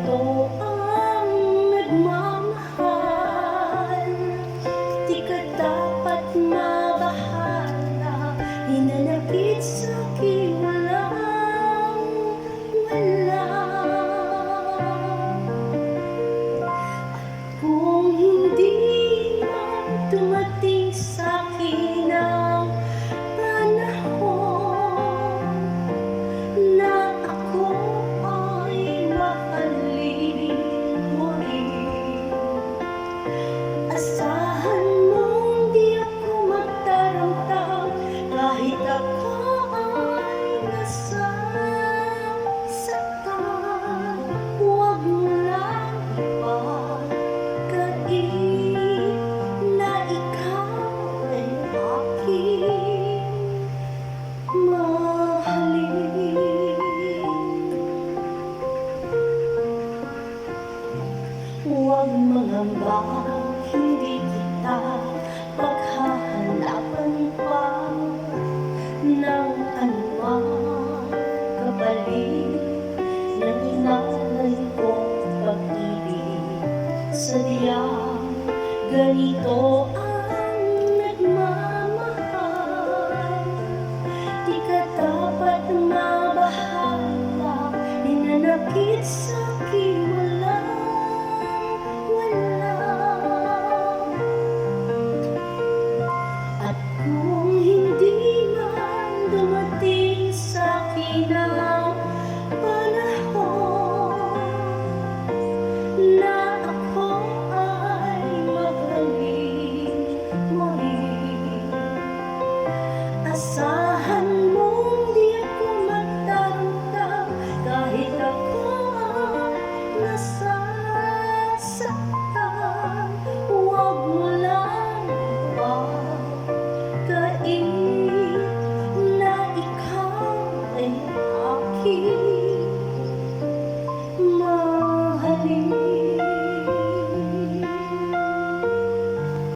ganito ang nagmamahal. Di ka dapat mabahala, hinanakit sa'kin walang wala. Kung hindi man dumating sa'kin ang panahon na ako ay mahalin mo rin, asahan mong di ako magtaramdam kahit ako ay nasasaktan. Huwag mo lang ipagkait na ikaw ay aking mahalin. Huwag mangamba, hindi kita paghahanapan pa ng anumang kapalit ng inalay kong pag-ibig. Sadyang ganito ang nagmamahal. Di ka dapat mabahala, hinanakit sa'kin walang wala. At kung hindi man dumating sa'kin ang panahon na ako ay mahalin mo rin, asahan mong di ako magtaramdam kahit ako ay nasasaktan. Huwag mo lang ipagkait na ikaw ay aking